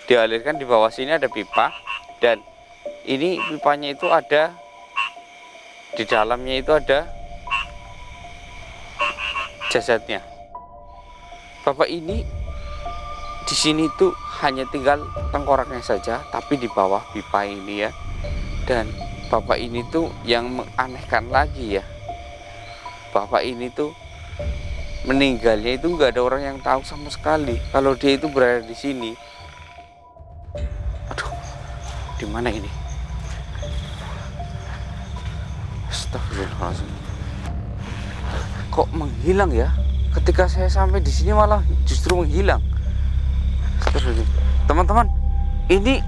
dialirkan. Di bawah sini ada pipa, dan ini pipanya itu ada di dalamnya, itu ada jasadnya. Bapak ini di sini tuh hanya tinggal tengkoraknya saja, tapi di bawah pipa ini ya. Dan bapak ini tuh yang menganehkan lagi ya, bapak ini tuh meninggalnya itu nggak ada orang yang tahu sama sekali kalau dia itu berada di sini. Aduh, di mana ini? Astagfirullahaladzim. Kok menghilang ya? Ketika saya sampai di sini malah justru menghilang. Teman-teman, ini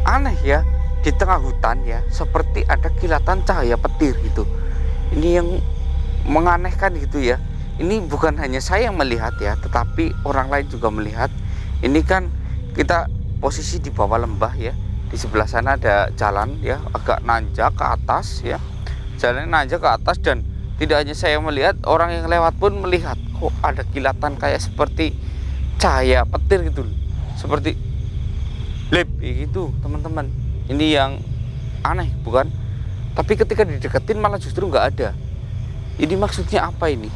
aneh ya, di tengah hutan ya, seperti ada kilatan cahaya petir gitu. Ini yang menganehkan gitu ya. Ini bukan hanya saya yang melihat ya, tetapi orang lain juga melihat. Ini kan kita posisi di bawah lembah ya. Di sebelah sana ada jalan ya, agak nanjak ke atas ya. Jalannya nanjak ke atas, dan tidak hanya saya yang melihat, orang yang lewat pun melihat. Kok ada kilatan kayak seperti cahaya petir gitu, seperti lep gitu teman-teman. Ini yang aneh bukan? Tapi ketika dideketin malah justru nggak ada. Ini maksudnya apa ini?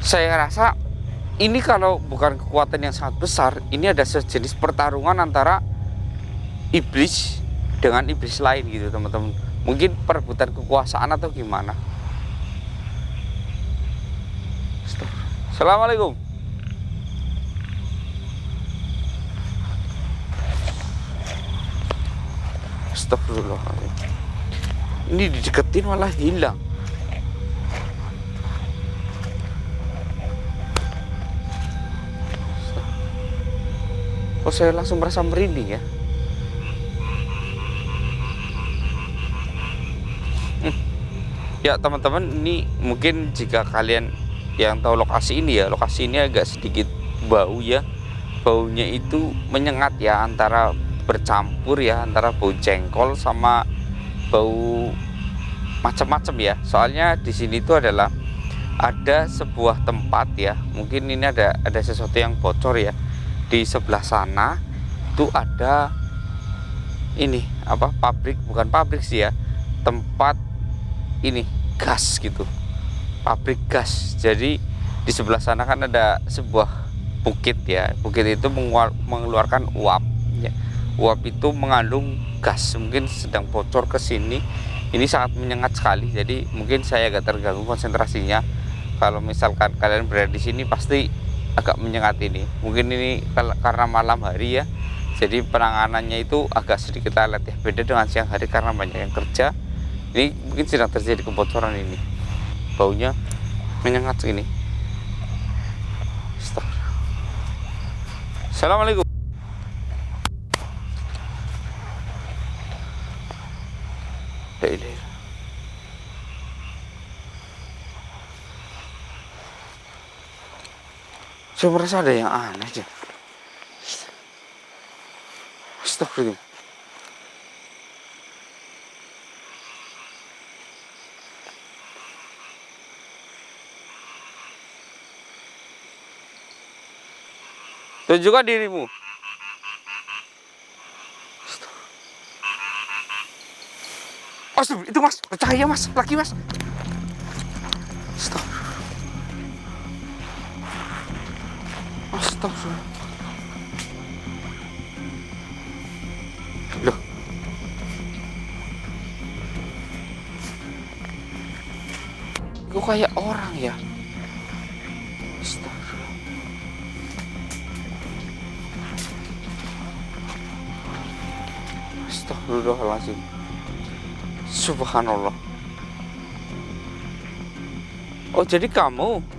Saya rasa ini kalau bukan kekuatan yang sangat besar, ini ada sejenis pertarungan antara iblis dengan iblis lain gitu teman-teman. Mungkin perebutan kekuasaan atau gimana. Assalamualaikum. Astagfirullahaladzim. Ini dideketin malah hilang. Oh, saya langsung merasa merinding ya. Ya teman-teman, ini mungkin jika kalian yang tahu lokasi ini ya, lokasi ini agak sedikit bau ya. Baunya itu menyengat ya, antara bercampur ya, antara bau jengkol sama bau macam-macam ya. Soalnya di sini itu adalah ada sebuah tempat ya, mungkin ini ada sesuatu yang bocor ya. Di sebelah sana itu ada ini apa, pabrik, bukan pabrik sih ya, tempat ini gas gitu, pabrik gas. Jadi di sebelah sana kan ada sebuah bukit ya, bukit itu mengeluarkan uap ya. Uap itu mengandung gas, mungkin sedang bocor ke sini. Ini sangat menyengat sekali, jadi mungkin saya agak terganggu konsentrasinya. Kalau misalkan kalian berada di sini pasti agak menyengat ini. Mungkin ini karena malam hari ya, jadi penanganannya itu agak sedikit telat ya, beda dengan siang hari karena banyak yang kerja. Ini mungkin sedang terjadi kebocoran ini, baunya menyengat segini. Assalamualaikum. Saya merasa ada yang aneh aja. Astagfirullah. Tunjukkan dirimu. Astagfirullah, itu mas, cahaya mas, lagi mas. Astagfirullah. Loh. Kok kayak orang ya? Astagfirullah. Astagfirullahaladzim. Subhanallah. Oh, jadi kamu?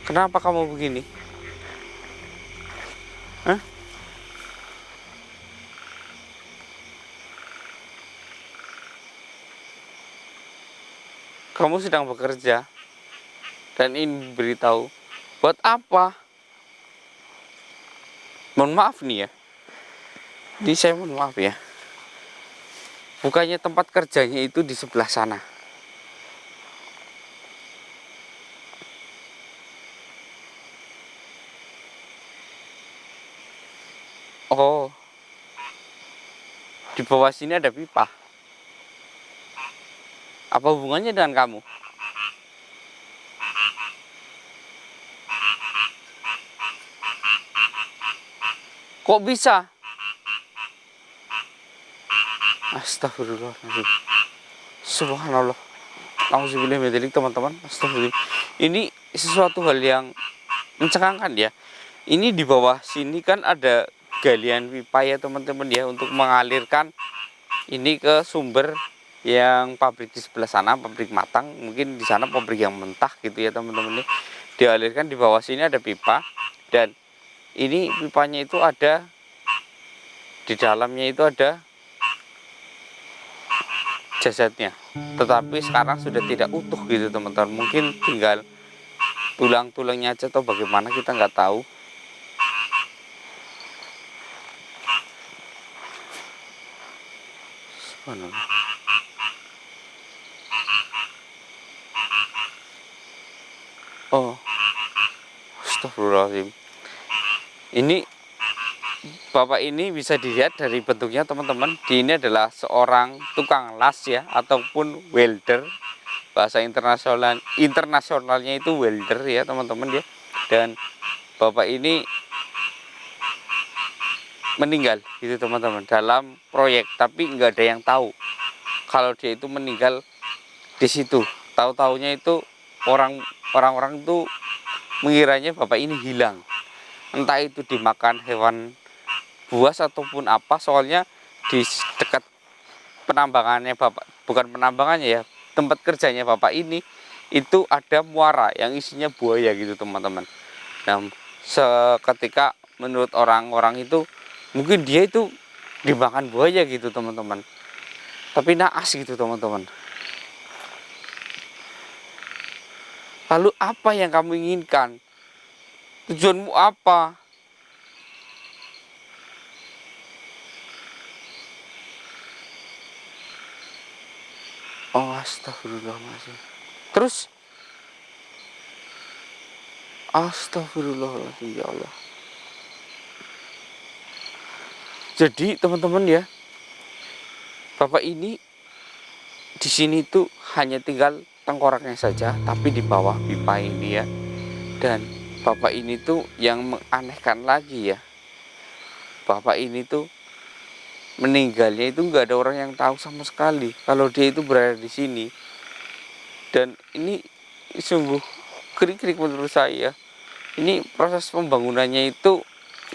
Kenapa kamu begini? Hah? Kamu sedang bekerja dan ini beritahu buat apa? Mohon maaf nih ya. Ini saya mohon maaf ya. Bukannya tempat kerjanya itu di sebelah sana. Oh, di bawah sini ada pipa. Apa hubungannya dengan kamu? Kok bisa? Astagfirullahaladzim. Subhanallah. Nauzubillah min dzalik, teman-teman. Astagfirullah. Ini sesuatu hal yang mencengangkan ya. Ini di bawah sini kan ada galian pipa ya teman-teman ya, untuk mengalirkan ini ke sumber yang pabrik di sebelah sana, pabrik matang. Mungkin di sana pabrik yang mentah gitu ya teman-teman. Ini dialirkan, di bawah sini ada pipa, dan ini pipanya itu ada di dalamnya, itu ada jasadnya, tetapi sekarang sudah tidak utuh gitu teman-teman. Mungkin tinggal tulang-tulangnya aja atau bagaimana, kita nggak tahu. Oh, astagfirullahaladzim. Ini bapak ini bisa dilihat dari bentuknya teman-teman. Ini adalah seorang tukang las ya, ataupun welder. Bahasa internasionalnya itu welder ya teman-teman ya. Dan bapak ini meninggal gitu teman-teman dalam proyek, tapi nggak ada yang tahu kalau dia itu meninggal di situ. Tahu-taunya itu orang-orang itu mengiranya bapak ini hilang, entah itu dimakan hewan buas ataupun apa. Soalnya di dekat penambangannya bapak, bukan penambangannya ya, tempat kerjanya bapak ini itu ada muara yang isinya buaya gitu teman-teman. Nah, seketika menurut orang-orang itu mungkin dia itu dimakan buaya gitu teman-teman, tapi naas gitu teman-teman. Lalu apa yang kamu inginkan? Tujuanmu apa? Oh, astagfirullahaladzim. Terus astagfirullahaladzim, ya Allah. Jadi teman-teman ya, bapak ini di sini tuh hanya tinggal tengkoraknya saja, tapi di bawah pipa ini ya. Dan bapak ini tuh yang menganehkan lagi ya, bapak ini tuh meninggalnya itu nggak ada orang yang tahu sama sekali kalau dia itu berada di sini. Dan ini sungguh krik-krik menurut saya. Ini proses pembangunannya itu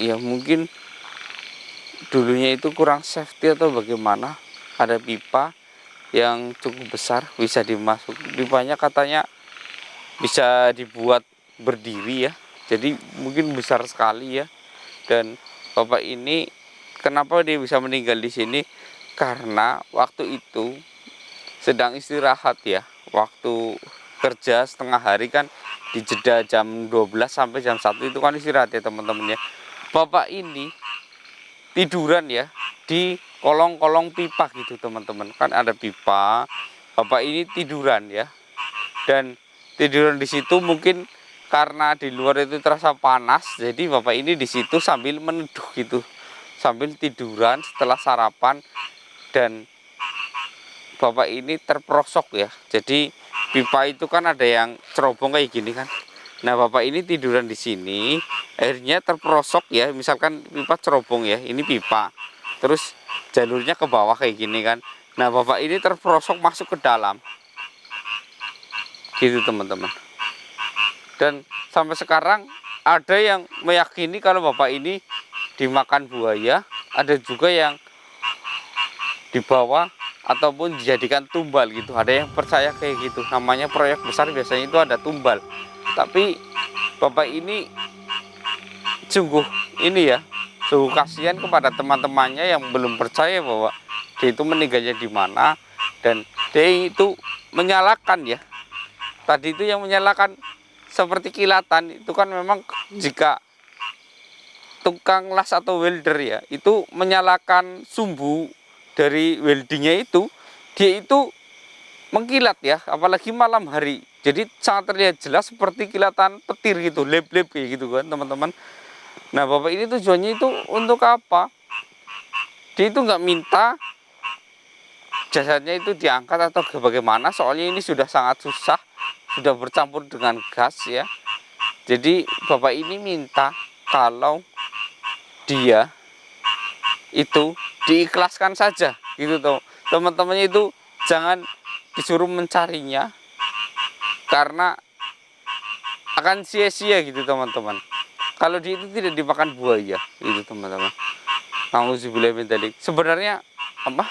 ya mungkin dulunya itu kurang safety atau bagaimana. Ada pipa yang cukup besar, bisa dimasuk, pipanya katanya bisa dibuat berdiri ya, jadi mungkin besar sekali ya. Dan bapak ini kenapa dia bisa meninggal di sini, karena waktu itu sedang istirahat ya, waktu kerja setengah hari kan, di jeda jam 12 sampai jam 1 itu kan istirahat ya teman-teman ya. Bapak ini tiduran ya di kolong-kolong pipa gitu teman-teman. Kan ada pipa, bapak ini tiduran ya, dan tiduran di situ mungkin karena di luar itu terasa panas, jadi bapak ini di situ sambil meneduh gitu, sambil tiduran setelah sarapan. Dan bapak ini terperosok ya, jadi pipa itu kan ada yang cerobong kayak gini kan. Nah, bapak ini tiduran di sini, akhirnya terperosok ya. Misalkan pipa cerobong ya, ini pipa, terus jalurnya ke bawah kayak gini kan. Nah, bapak ini terperosok masuk ke dalam, gitu teman-teman. Dan sampai sekarang ada yang meyakini kalau bapak ini dimakan buaya, ada juga yang dibawa ataupun dijadikan tumbal gitu. Ada yang percaya kayak gitu. Namanya proyek besar biasanya itu ada tumbal. Tapi bapak ini sungguh ini ya, sungguh kasihan kepada teman-temannya yang belum percaya bahwa dia itu meninggalnya di mana. Dan dia itu menyalakan ya, tadi itu yang menyalakan seperti kilatan itu kan. Memang jika tukang las atau welder ya, itu menyalakan sumbu dari weldingnya itu, dia itu mengkilat ya, apalagi malam hari. Jadi sangat terlihat jelas seperti kilatan petir gitu, lep-lep kayak gitu kan teman-teman. Nah, bapak ini tujuannya itu untuk apa? Dia itu nggak minta jasadnya itu diangkat atau bagaimana, soalnya ini sudah sangat susah, sudah bercampur dengan gas ya. Jadi bapak ini minta kalau dia itu diikhlaskan saja gitu tuh. Teman-temannya itu jangan disuruh mencarinya karena akan sia-sia gitu teman-teman. Kalau dia itu tidak dimakan buaya gitu teman-teman. Nauzubillah min dzalik. Sebenarnya apa?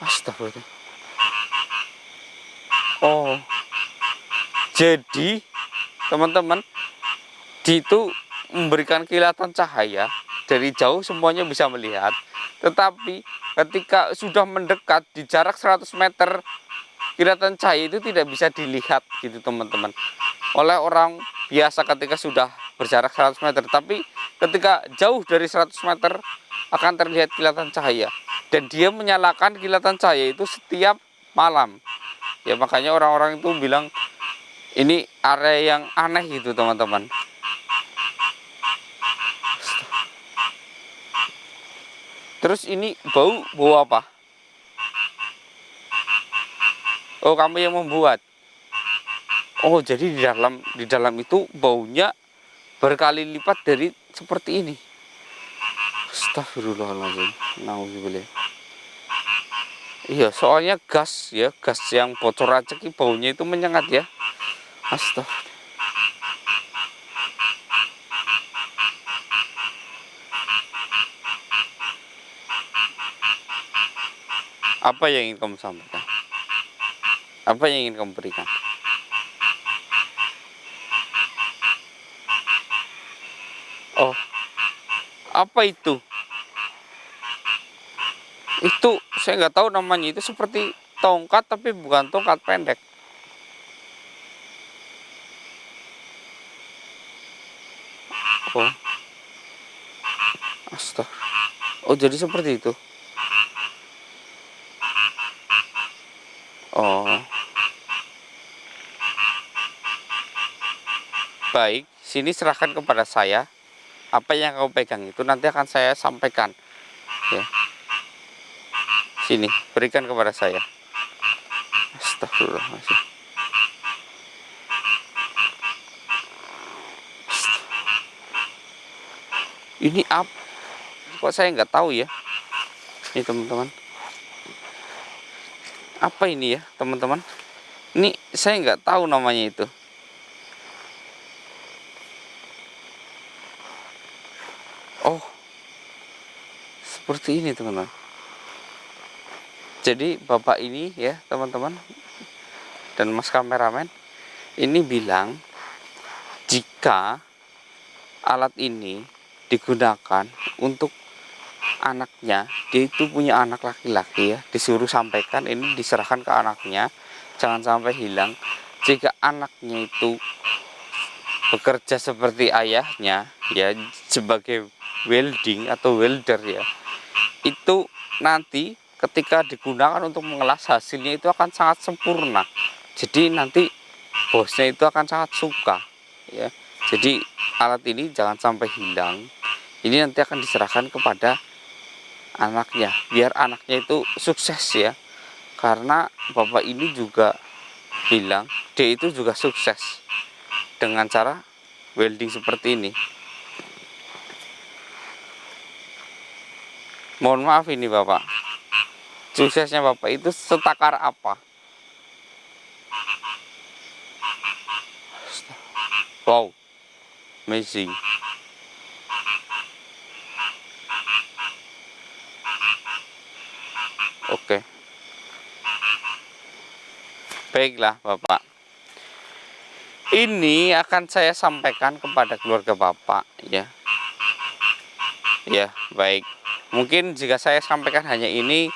Astagfirullah. Oh, jadi teman-teman, di itu memberikan kilatan cahaya dari jauh, semuanya bisa melihat. Tetapi ketika sudah mendekat di jarak 100 meter, kilatan cahaya itu tidak bisa dilihat gitu teman-teman, oleh orang biasa ketika sudah berjarak 100 meter. Tapi ketika jauh dari 100 meter akan terlihat kilatan cahaya, dan dia menyalakan kilatan cahaya itu setiap malam ya. Makanya orang-orang itu bilang ini area yang aneh gitu teman-teman. Terus ini bau apa? Oh, kamu yang membuat. Oh, jadi di dalam itu baunya berkali lipat dari seperti ini. Astagfirullahaladzim. Nauzubillah. Iya, soalnya gas ya, gas yang bocor aja baunya itu menyengat ya. Astagfirullah. Apa yang ingin kamu sampaikan? Apa yang ingin kamu berikan? Oh, apa itu? Itu saya nggak tahu namanya. Itu seperti tongkat tapi bukan tongkat pendek. Oh, astaga. Oh, jadi seperti itu. Oh, baik. Sini serahkan kepada saya. Apa yang kau pegang itu nanti akan saya sampaikan. Ya. Sini, berikan kepada saya. Astagfirullahaladzim. Ini apa? Kok saya nggak tahu ya? Ini teman-teman. Apa ini ya teman-teman? Ini saya nggak tahu namanya itu. Oh, seperti ini teman-teman. Jadi bapak ini ya teman-teman dan mas kameramen ini bilang jika alat ini digunakan untuk anaknya, dia itu punya anak laki-laki ya, disuruh sampaikan ini, diserahkan ke anaknya, jangan sampai hilang. Jika anaknya itu bekerja seperti ayahnya ya, sebagai welding atau welder ya, itu nanti ketika digunakan untuk mengelas, hasilnya itu akan sangat sempurna. Jadi nanti bosnya itu akan sangat suka ya. Jadi alat ini jangan sampai hilang. Ini nanti akan diserahkan kepada anaknya, biar anaknya itu sukses ya. Karena bapak ini juga bilang dia itu juga sukses dengan cara welding seperti ini. Mohon maaf ini bapak, suksesnya bapak itu setakar apa? Wow, amazing. Oke. Baiklah bapak, ini akan saya sampaikan kepada keluarga bapak ya. Ya baik, mungkin jika saya sampaikan hanya ini,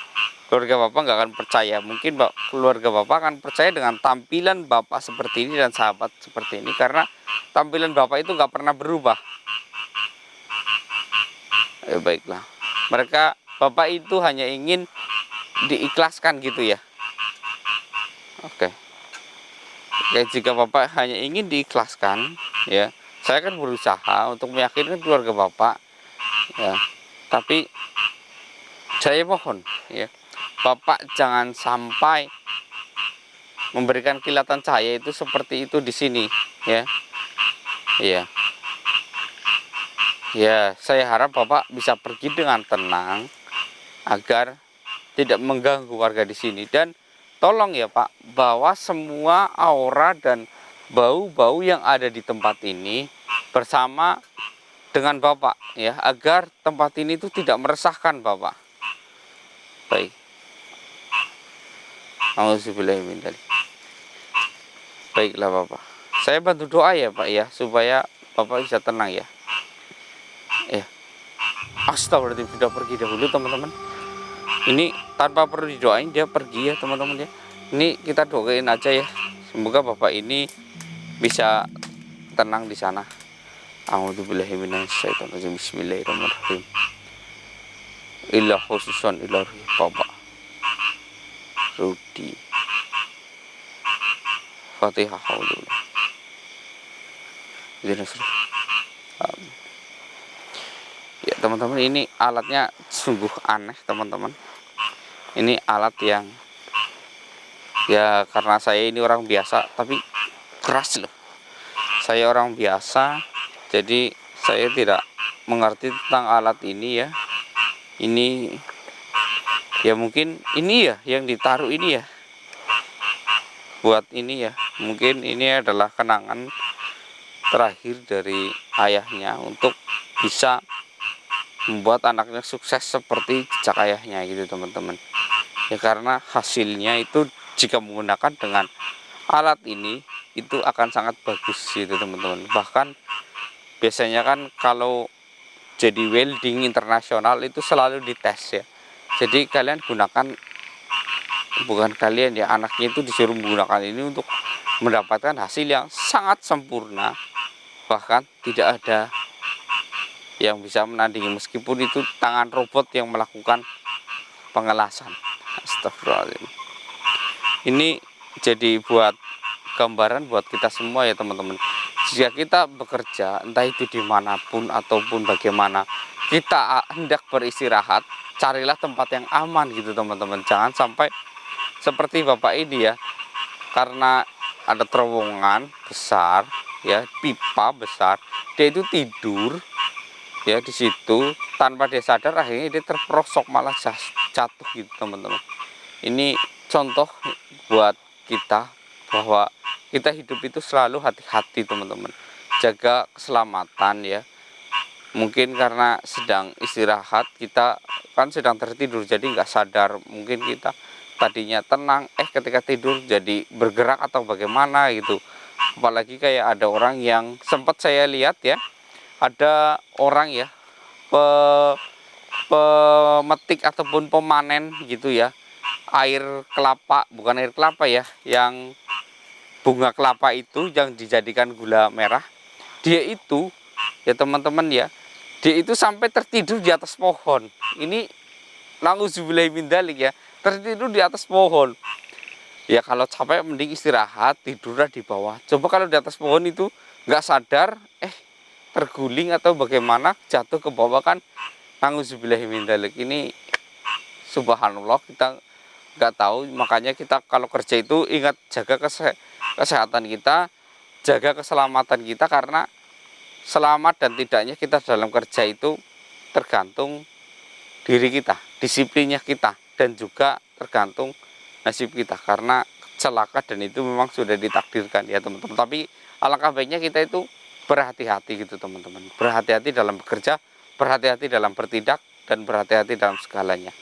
keluarga bapak nggak akan percaya. Mungkin keluarga bapak akan percaya dengan tampilan bapak seperti ini dan sahabat seperti ini, karena tampilan bapak itu nggak pernah berubah. Ya baiklah, bapak itu hanya ingin diikhlaskan gitu ya. Oke. Oke, jika bapak hanya ingin diikhlaskan ya, Saya kan berusaha untuk meyakinkan keluarga Bapak, ya. Tapi saya mohon, ya, Bapak jangan sampai memberikan kilatan cahaya itu seperti itu di sini, ya. Iya. Ya, saya harap Bapak bisa pergi dengan tenang agar tidak mengganggu warga di sini. Dan tolong ya Pak, bawa semua aura dan bau-bau yang ada di tempat ini bersama dengan Bapak, ya, agar tempat ini itu tidak meresahkan Bapak. Baik. Auzubillahimindzalik. Baiklah Bapak. Saya bantu doa ya Pak ya, supaya Bapak bisa tenang ya. Ya. Astagfirullahaladzim, sudah pergi dahulu teman-teman. Ini tanpa perlu didoain dia pergi ya teman-teman ya. Ini kita doain aja ya. Semoga Bapak ini bisa tenang di sana. A'udzubillahi minasyaitonirrajim. Bismillahirrahmanirrahim. Illa khususan ila Bapak Rudi. Fatihah haulullah. Amin. Ya teman-teman, ini alatnya sungguh aneh teman-teman. Ini alat yang ya karena saya ini orang biasa tapi keras loh. Saya orang biasa jadi saya tidak mengerti tentang alat ini ya. Ini ya mungkin ini ya yang ditaruh ini ya. Buat ini ya. Mungkin ini adalah kenangan terakhir dari ayahnya untuk bisa membuat anaknya sukses seperti jejak ayahnya gitu teman-teman. Ya karena hasilnya itu jika menggunakan dengan alat ini itu akan sangat bagus gitu teman-teman. Bahkan biasanya kan kalau jadi welding internasional itu selalu dites ya. Jadi kalian gunakan, bukan kalian ya, anaknya itu disuruh menggunakan ini untuk mendapatkan hasil yang sangat sempurna. Bahkan tidak ada yang bisa menandingi meskipun itu tangan robot yang melakukan pengelasan. Astagfirullahaladzim. Ini jadi buat gambaran buat kita semua ya teman-teman. Jika kita bekerja entah itu dimanapun ataupun bagaimana, kita hendak beristirahat, carilah tempat yang aman gitu teman-teman. Jangan sampai seperti Bapak ini ya, karena ada terowongan besar ya, pipa besar, dia itu tidur ya di situ tanpa dia sadar, akhirnya dia terperosok malah jatuh gitu teman-teman. Ini contoh buat kita bahwa kita hidup itu selalu hati-hati teman-teman, jaga keselamatan ya. Mungkin karena sedang istirahat, kita kan sedang tertidur jadi nggak sadar, mungkin kita tadinya tenang, ketika tidur jadi bergerak atau bagaimana gitu. Apalagi kayak ada orang yang sempat saya lihat ya, ada orang ya pemetik ataupun pemanen gitu ya, air kelapa, bukan air kelapa ya, yang bunga kelapa itu yang dijadikan gula merah. Dia itu ya teman-teman ya, dia itu sampai tertidur di atas pohon. Ini nauzubillahimindzalik ya, tertidur di atas pohon. Ya kalau capek mending istirahat, tidurlah di bawah. Coba kalau di atas pohon itu nggak sadar, terguling atau bagaimana, jatuh ke bawah kan, nauzubillahimindzalik. Ini subhanallah, kita nggak tahu. Makanya kita kalau kerja itu ingat jaga kesehatan kita, jaga keselamatan kita, karena selamat dan tidaknya kita dalam kerja itu tergantung diri kita, disiplinnya kita, dan juga tergantung nasib kita, karena celaka dan itu memang sudah ditakdirkan ya teman-teman. Tapi alangkah baiknya kita itu berhati-hati gitu teman-teman, berhati-hati dalam bekerja, berhati-hati dalam bertindak, dan berhati-hati dalam segalanya.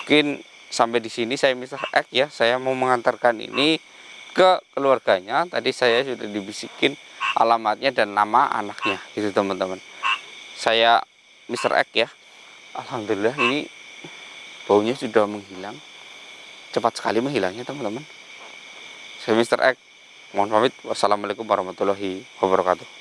Mungkin sampai di sini saya Mr. X ya, saya mau mengantarkan ini ke keluarganya. Tadi saya sudah dibisikin alamatnya dan nama anaknya gitu teman-teman. Saya Mr. X ya, alhamdulillah ini baunya sudah menghilang, cepat sekali menghilangnya teman-teman. Saya Mr. X, mohon pamit. Wassalamualaikum warahmatullahi wabarakatuh.